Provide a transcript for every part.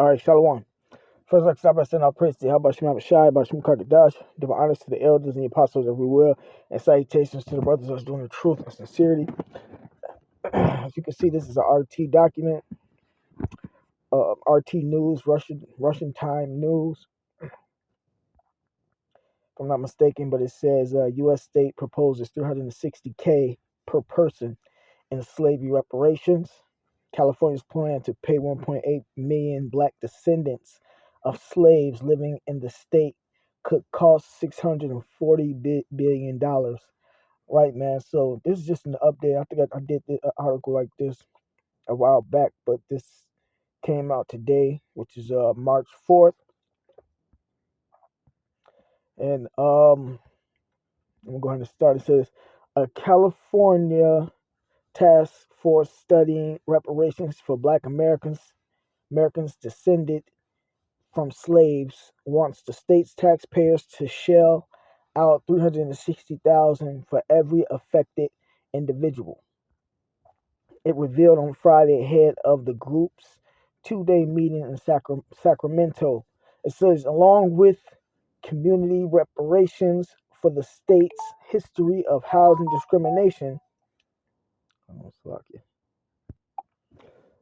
All right, Shalom. First, let's start by saying our praise to Yahweh Shem Shai, Shem Kakadash, give honors to the elders and the apostles of will, and salutations to the brothers that's doing the truth and sincerity. As you can see, this is an RT document, RT News, Russian time news, if I'm not mistaken, but it says U.S. state proposes $360K per person in slavery reparations. California's plan to pay 1.8 million black descendants of slaves living in the state could cost $640 billion. Right, man. So this is just an update. I think I did an article like this a while back, but this came out today, which is March 4th. And I'm going to start. It says a California task force studying reparations for black Americans descended from slaves wants the state's taxpayers to shell out $360,000 for every affected individual. It revealed on Friday ahead of the group's two-day meeting in Sacramento. It says, along with community reparations for the state's history of housing discrimination.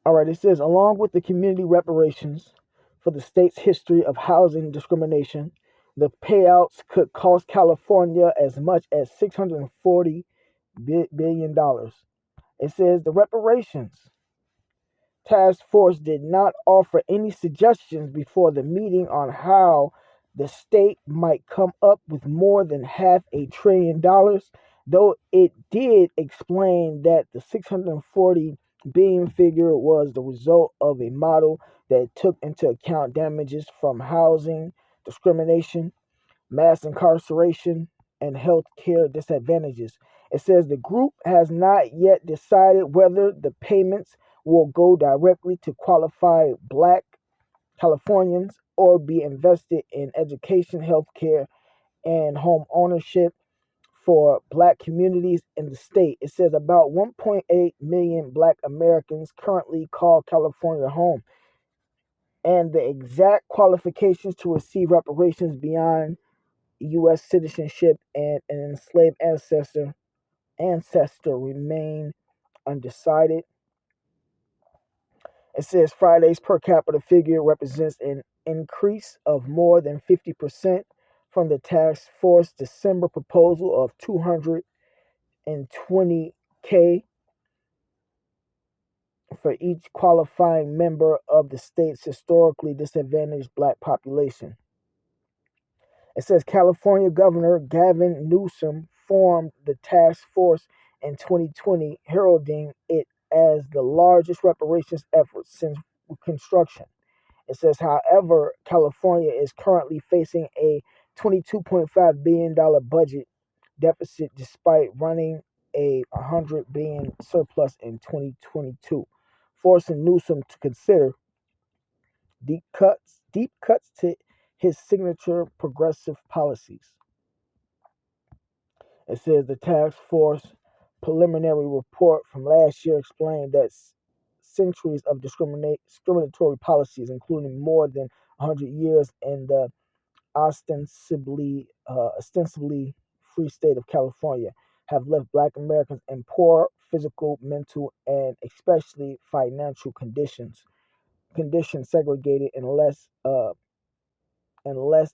All right, it says, along with the community reparations for the state's history of housing discrimination, the payouts could cost California as much as $640 billion. It says the reparations task force did not offer any suggestions before the meeting on how the state might come up with more than $500 billion, though it did explain that the 640 billion figure was the result of a model that took into account damages from housing discrimination, mass incarceration, and health care disadvantages. It says the group has not yet decided whether the payments will go directly to qualified black Californians or be invested in education, health care, and home ownership for black communities in the state. It says about 1.8 million black Americans currently call California home, and the exact qualifications to receive reparations beyond U.S. citizenship and an enslaved ancestor remain undecided. It says Friday's per capita figure represents an increase of more than 50% from the task force December proposal of 220K for each qualifying member of the state's historically disadvantaged black population. It says California Governor Gavin Newsom formed the task force in 2020, heralding it as the largest reparations effort since Reconstruction. It says, however, California is currently facing a $22.5 billion budget deficit despite running a $100 billion surplus in 2022, forcing Newsom to consider deep cuts to his signature progressive policies. It says the task force preliminary report from last year explained that centuries of discriminatory policies, including more than 100 years in the ostensibly free state of California, have left Black Americans in poor physical, mental, and especially financial conditions segregated in less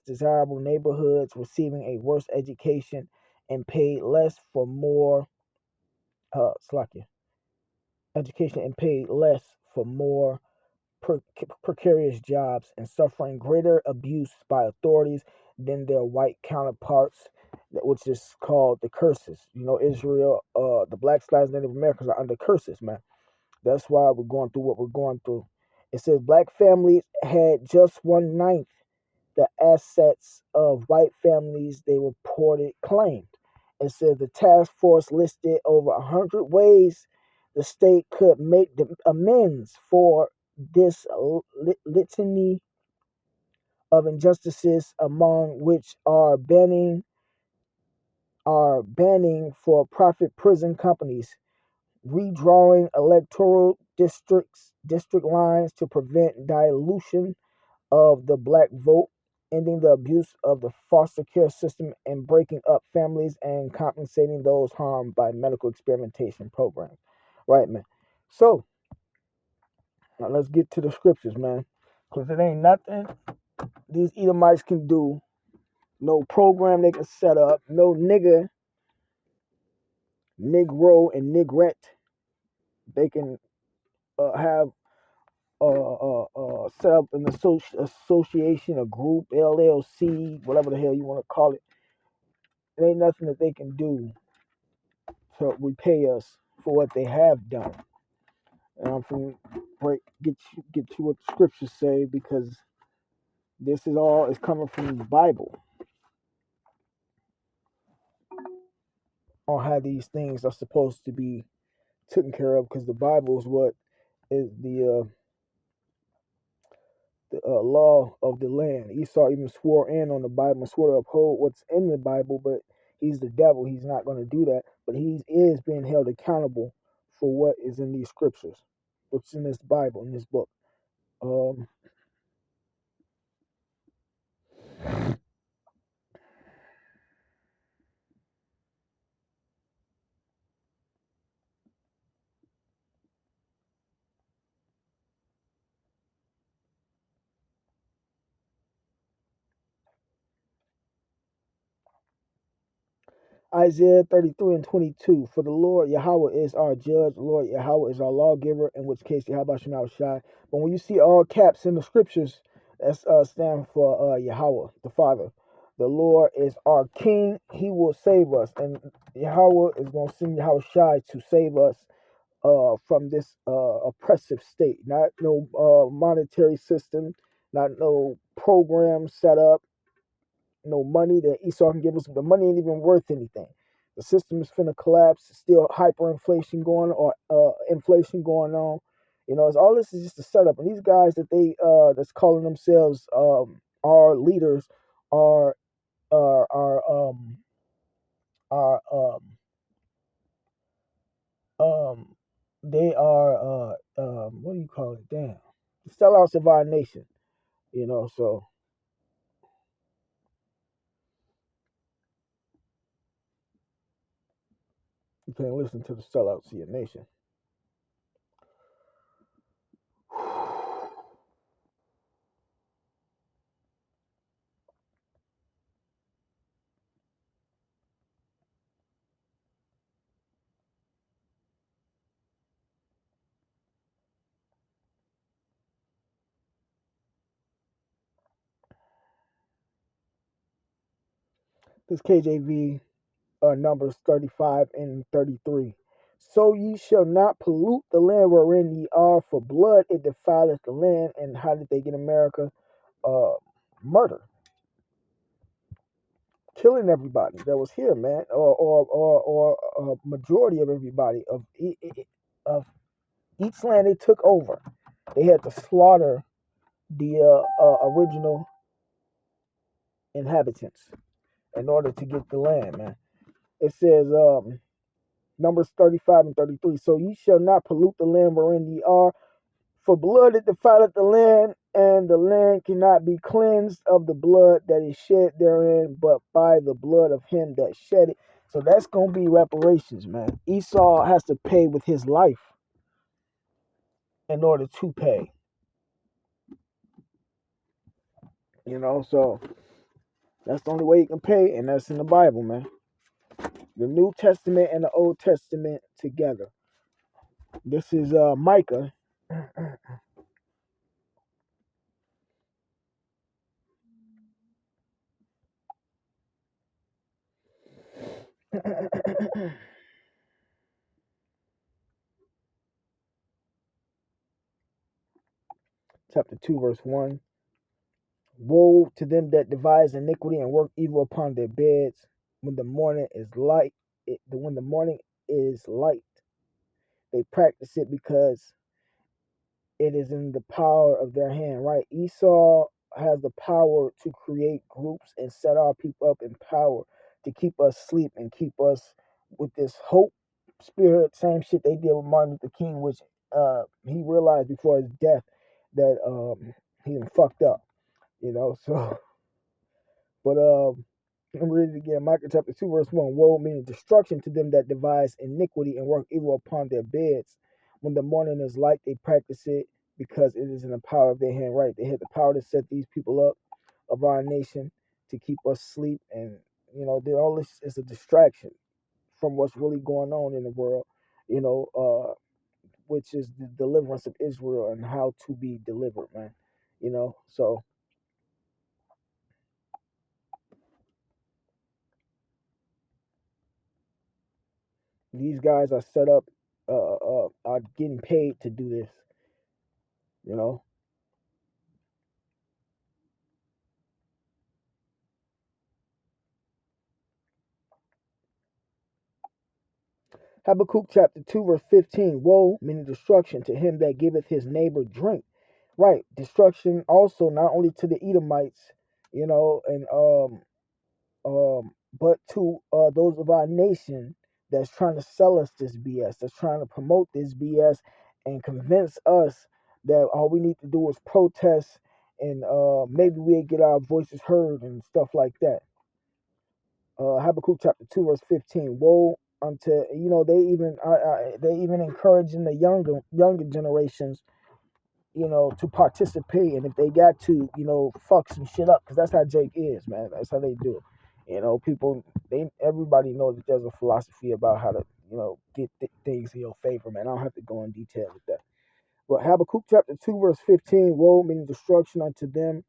desirable neighborhoods, receiving a worse education and paid less for more slack education and paid less for more precarious jobs and suffering greater abuse by authorities than their white counterparts, which is called the curses. You know, Israel, the Black lives, Native Americans are under curses, man. That's why we're going through what we're going through. It says black families had just 1/9 the assets of white families they reported claimed. It says the task force listed over 100 ways the state could make the amends for this litany of injustices, among which are banning for profit prison companies, redrawing electoral district lines to prevent dilution of the black vote, ending the abuse of the foster care system, and breaking up families and compensating those harmed by medical experimentation programs. Right, man. So now let's get to the scriptures, man, because it ain't nothing these Edomites can do. No program they can set up. No nigga, Negro, and Negrette they can have set up an association, a group, LLC, whatever the hell you want to call it. It ain't nothing that they can do to repay us for what they have done. And I'm from get to what the scriptures say, because this is all is coming from the Bible on how these things are supposed to be taken care of. Because the Bible is what is the law of the land. Esau even swore in on the Bible and swore to uphold what's in the Bible, but he's the devil. He's not going to do that. But he is being held accountable for what is in these scriptures, what's in this Bible, in this book. Um, Isaiah 33 and 22. For the Lord Yahweh is our judge, the Lord Yahweh is our lawgiver, in which case Yahweh should not shy. But when you see all caps in the scriptures, that's stand for Yahweh, the Father. The Lord is our King, He will save us. And Yahweh is going to send Yahweh Shai to save us from this oppressive state. Not no monetary system, not no program set up, no money that Esau can give us. The money ain't even worth anything. The system is finna collapse. Still hyperinflation going or inflation going on. You know, it's all this is just a setup. And these guys that they that's calling themselves our leaders are are are um are um they are what do you call it? Damn, the sellouts of our nation. You know, so you can't listen to the sellouts of your nation. This KJV Numbers 35 and 33. So ye shall not pollute the land wherein ye are, for blood it defileth the land. And how did they get America? Uh, Murder, killing everybody that was here, man, or a majority of everybody of each land they took over. They had to slaughter the original inhabitants in order to get the land, man. It says Numbers 35 and 33. So ye shall not pollute the land wherein ye are, for blood it defileth the land, and the land cannot be cleansed of the blood that is shed therein, but by the blood of him that shed it. So that's gonna be reparations, man. Esau has to pay with his life in order to pay. You know, so that's the only way you can pay, and that's in the Bible, man. The New Testament and the Old Testament together. This is Micah. Chapter 2, verse 1. Woe to them that devise iniquity and work evil upon their beds, when the morning is light. When the morning is light, they practice it because it is in the power of their hand. Right? Esau has the power to create groups and set our people up in power to keep us asleep and keep us with this hope spearhead same shit they did with Martin Luther King, which he realized before his death that he done fucked up, you know. So, but I'm reading it again. Micah chapter 2, verse 1. Woe meaning destruction to them that devise iniquity and work evil upon their beds. When the morning is light, they practice it because it is in the power of their hand. Right? They had the power to set these people up of our nation to keep us asleep. And, you know, all this is a distraction from what's really going on in the world, you know, which is the deliverance of Israel and how to be delivered, man. You know, so these guys are set up, are getting paid to do this, you know. Habakkuk chapter 2, verse 15. Woe, meaning destruction, to him that giveth his neighbor drink. Right, destruction also not only to the Edomites, you know, and but to those of our nation that's trying to sell us this BS, that's trying to promote this BS and convince us that all we need to do is protest and maybe we'll get our voices heard and stuff like that. Habakkuk chapter 2 verse 15. Woe unto, you know, they even encouraging the younger generations, you know, to participate, and if they got to, you know, fuck some shit up, because that's how Jake is, man. That's how they do. You know, people, everybody knows that there's a philosophy about how to, you know, get things in your favor, man. I don't have to go in detail with that. But Habakkuk chapter 2, verse 15, woe meaning destruction unto them,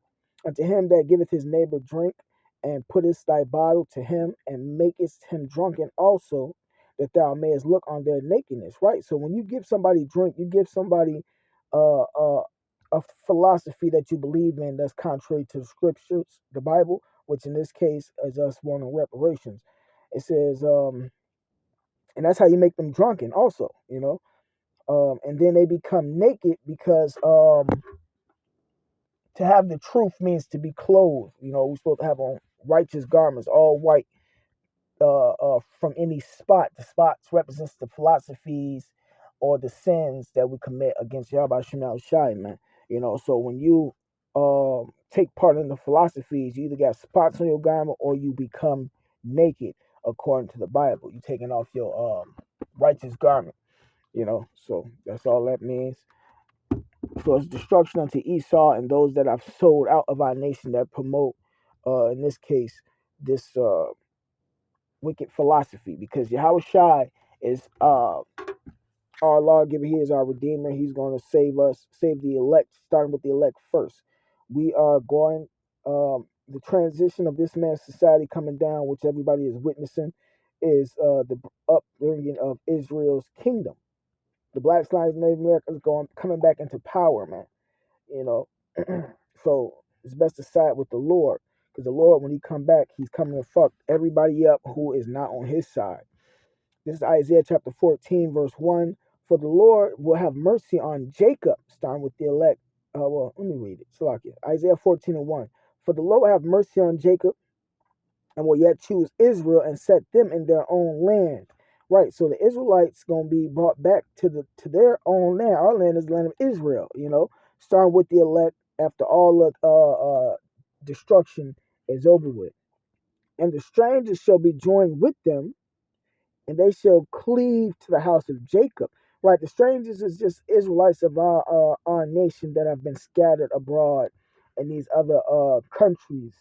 unto him that giveth his neighbor drink, and puttest thy bottle to him, and makest him drunken also, that thou mayest look on their nakedness. Right? So when you give somebody drink, you give somebody uh, uh, a philosophy that you believe in that's contrary to the scriptures, the Bible, which in this case is us wanting reparations. It says, and that's how you make them drunken also, you know. And then they become naked because to have the truth means to be clothed. You know, we're supposed to have on righteous garments, all white, from any spot. The spots represents the philosophies or the sins that we commit against Yahweh Shemel Shai, man. You know, so when you take part in the philosophies, you either got spots on your garment or you become naked according to the Bible. You taking off your righteous garment, you know. So that's all that means. So it's destruction unto Esau and those that have sold out of our nation that promote, in this case, this wicked philosophy. Because Yahweh Shai is our lawgiver. He is our redeemer. He's going to save us, save the elect, starting with the elect first. We are going, the transition of this man's society coming down, which everybody is witnessing, is the upbringing of Israel's kingdom. The Black Lives Native Americans coming back into power, man. You know, so it's best to side with the Lord, because the Lord, when he come back, he's coming to fuck everybody up who is not on his side. This is Isaiah chapter 14, verse 1. For the Lord will have mercy on Jacob, starting with the elect. Well, let me read it. Salakia. Isaiah 14 and 1. For the Lord will have mercy on Jacob and will yet choose Israel and set them in their own land. Right, so the Israelites gonna be brought back to their own land. Our land is the land of Israel, you know, starting with the elect after all the destruction is over with. And the strangers shall be joined with them, and they shall cleave to the house of Jacob. Right, the strangers is just Israelites of our nation that have been scattered abroad in these other countries,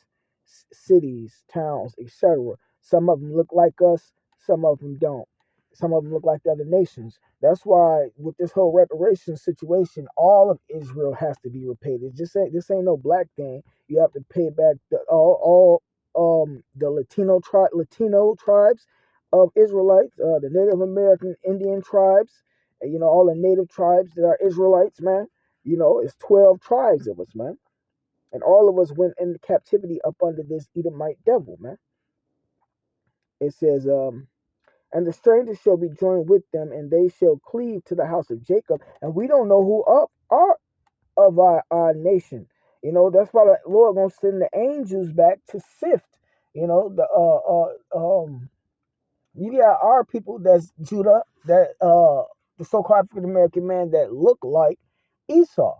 cities, towns, etc. Some of them look like us, some of them don't. Some of them look like the other nations. That's why with this whole reparations situation, all of Israel has to be repaid. It just ain't, this ain't no black thing. You have to pay back all the Latino tribes of Israelites, the Native American Indian tribes, and, you know, all the native tribes that are Israelites, man. You know, it's 12 tribes of us, man. And all of us went into captivity up under this Edomite devil, man. It says, and the strangers shall be joined with them, and they shall cleave to the house of Jacob. And we don't know who are of our nation. You know, that's why the Lord gonna send the angels back to sift. You know, the you got our people that's Judah, that the so-called African American man that look like Esau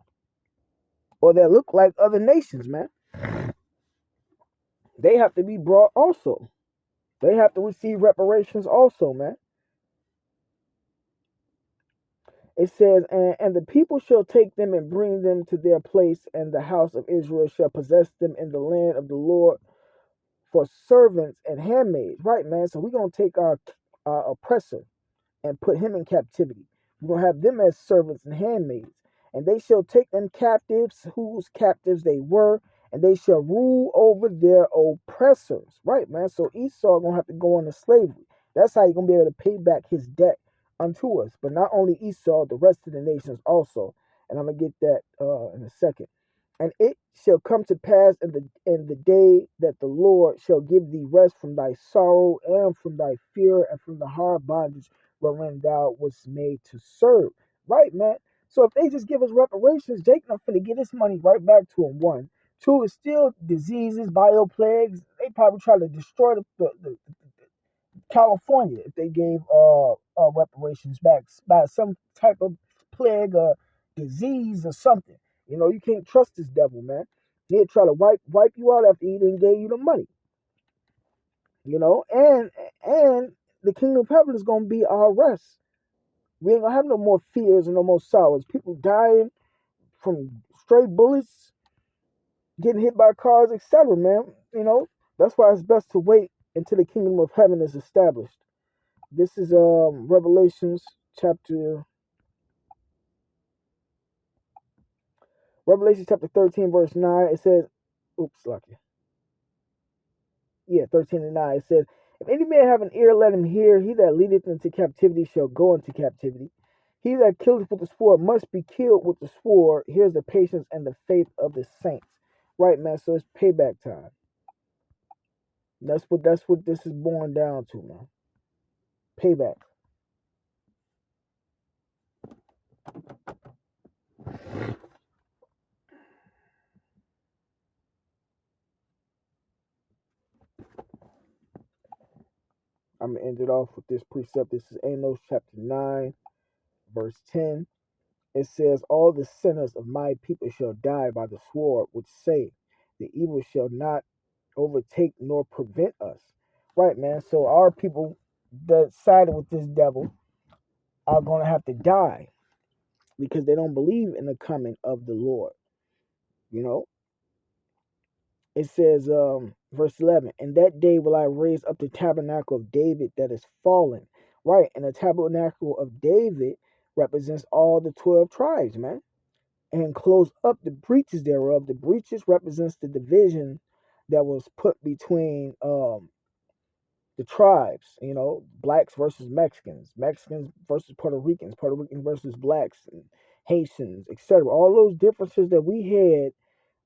or that look like other nations, man. They have to be brought also. They have to receive reparations also, man. It says, and the people shall take them and bring them to their place, and the house of Israel shall possess them in the land of the Lord for servants and handmaids. Right, man. So we're gonna take our oppressor and put him in captivity. We're gonna have them as servants and handmaids, and they shall take them captives, whose captives they were, and they shall rule over their oppressors. Right, man. So Esau gonna have to go into slavery. That's how he's gonna be able to pay back his debt unto us. But not only Esau, the rest of the nations also. And I'm gonna get that in a second. And it shall come to pass in the day that the Lord shall give thee rest from thy sorrow and from thy fear and from the hard bondage wherein thou wast made to serve. Right, man. So if they just give us reparations, Jake not finna get his money right back to him. One. Two is still diseases, bio plagues. They probably try to destroy the California if they gave reparations back by some type of plague or disease or something. You know, you can't trust this devil, man. He'll try to wipe you out after he didn't gave you the money. You know, and the kingdom of heaven is gonna be our rest. We ain't gonna have no more fears and no more sorrows. People dying from stray bullets, getting hit by cars, etc. Man, you know that's why it's best to wait until the kingdom of heaven is established. This is Revelation chapter 13 verse 9. It says, oops, lucky. Yeah, 13 and 9. It says, if any man have an ear, let him hear. He that leadeth into captivity shall go into captivity. He that killeth with the sword must be killed with the sword. Here's the patience and the faith of the saints. Right, man. So it's payback time. That's what this is born down to, man. Payback. I'm gonna end it off with this precept. This is Amos chapter 9, verse 10. It says, all the sinners of my people shall die by the sword, which say, the evil shall not overtake nor prevent us. Right, man. So our people that sided with this devil are going to have to die because they don't believe in the coming of the Lord. You know, it says, verse 11, and that day will I raise up the tabernacle of David that is fallen. Right, and the tabernacle of David represents all the 12 tribes, man, and close up the breaches thereof. The breaches represents the division that was put between the tribes, you know, blacks versus Mexicans, Mexicans versus Puerto Ricans, Puerto Ricans versus blacks and Haitians, etc. All those differences that we had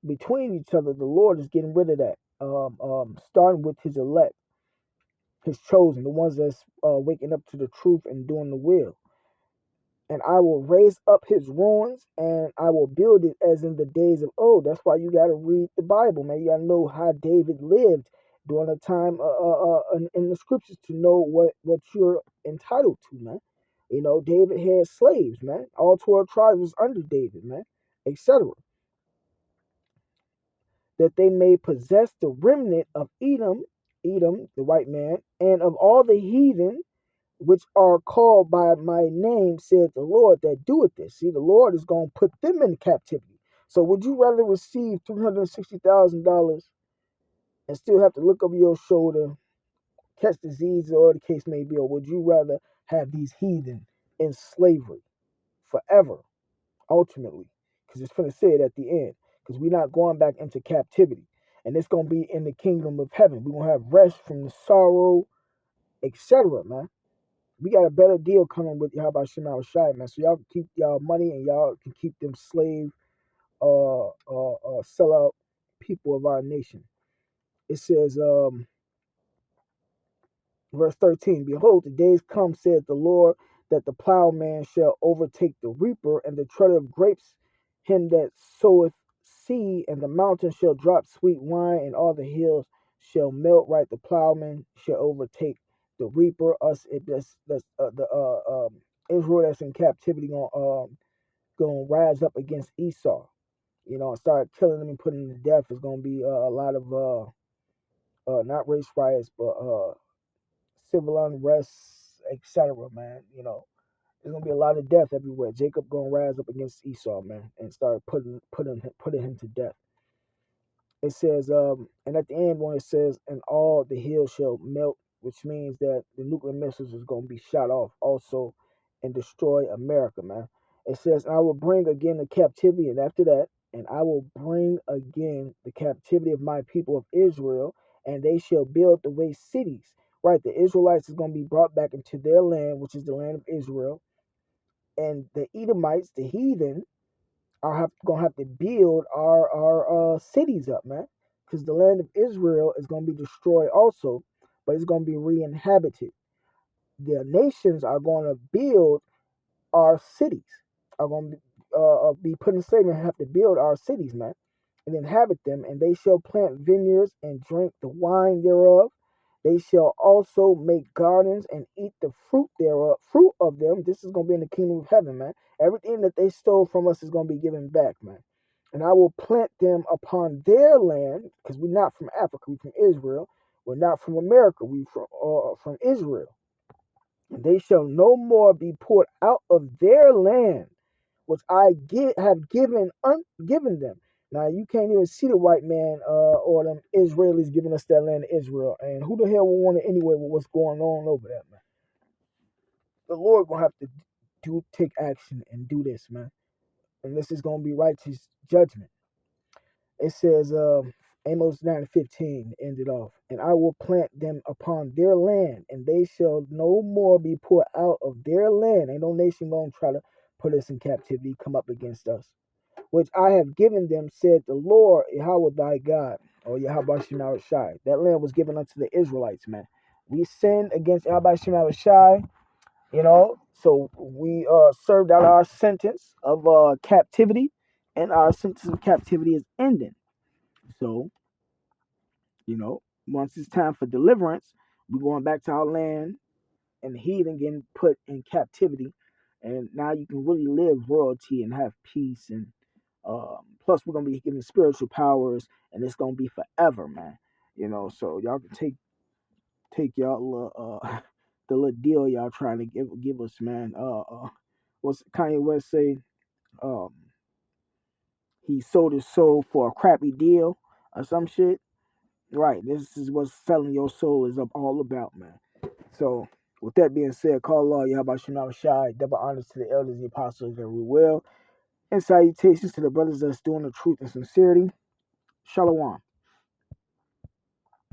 between each other, the Lord is getting rid of that. Starting with His elect, His chosen, the ones that's waking up to the truth and doing the will. And I will raise up his ruins and I will build it as in the days of old. That's why you got to read the Bible, man. You got to know how David lived during a time in the scriptures to know what you're entitled to, man. You know, David had slaves, man. All 12 tribes was under David, man, etc. That they may possess the remnant of Edom, the white man, and of all the heathen which are called by my name, said the Lord that doeth this. See, the Lord is going to put them in captivity. So would you rather receive $360,000 and still have to look over your shoulder, catch disease, or the case may be, or would you rather have these heathen in slavery forever, ultimately? Because it's going to say it at the end, because we're not going back into captivity. And it's going to be in the kingdom of heaven. We're going to have rest from the sorrow, etc., man. We got a better deal coming with y'all about Shema Shai, man. So y'all can keep y'all money and y'all can keep them slave sellout people of our nation. It says verse 13, behold, the days come, said the Lord, that the plowman shall overtake the reaper, and the treader of grapes him that soweth seed, and the mountain shall drop sweet wine, and all the hills shall melt. Right, the plowman shall overtake the reaper, us, that's the Israel that's in captivity gonna rise up against Esau, and start killing them and putting them to death. Is gonna be a lot of not race riots, but civil unrest, etc. Man, there's gonna be a lot of death everywhere. Jacob gonna rise up against Esau, man, and start putting him to death. It says, and at the end when it says, and all the hills shall melt, which means that the nuclear missiles is gonna be shot off also and destroy America, man. It says, and I will bring again the captivity, and after that, and I will bring again the captivity of my people of Israel, and they shall build the way cities. Right, the Israelites is gonna be brought back into their land, which is the land of Israel, and the Edomites, the heathen, are gonna have to build our cities up, man, because the land of Israel is gonna be destroyed also, but it's gonna be re-inhabited. The nations are gonna build our cities, are gonna be put in slavery and have to build our cities, man, and inhabit them, and they shall plant vineyards and drink the wine thereof. They shall also make gardens and eat the fruit of them. This is gonna be in the kingdom of heaven, man. Everything that they stole from us is gonna be given back, man. And I will plant them upon their land, because we're not from Africa, we're from Israel. We're not from America, we're from Israel. And they shall no more be put out of their land, which have given them. Now you can't even see the white man or them Israelis giving us that land of Israel. And who the hell will want it anyway with what's going on over there, man? The Lord gonna have to take action and do this, man. And this is gonna be righteous judgment. It says Amos 9:15 ended off, and I will plant them upon their land, and they shall no more be put out of their land. Ain't no nation gonna try to put us in captivity, come up against us, which I have given them, said the Lord, Yahweh thy God, or Yahweh Shemar Shai. That land was given unto the Israelites, man. We sinned against Yahweh Shemar Shai, so we served out our sentence of captivity, and our sentence of captivity is ending. So, once it's time for deliverance, we're going back to our land, and the heathen getting put in captivity, and now you can really live royalty and have peace, and plus we're gonna be given spiritual powers, and it's gonna be forever, man. So y'all can take y'all the little deal y'all trying to give us, man. What's Kanye West say? Um, he sold his soul for a crappy deal or some shit. Right. This is what selling your soul is all about, man. So, with that being said, call Allah, Yahweh Shema Shai, double honors to the elders, the apostles, and we will. And salutations to the brothers that's doing the truth and sincerity. Shalom.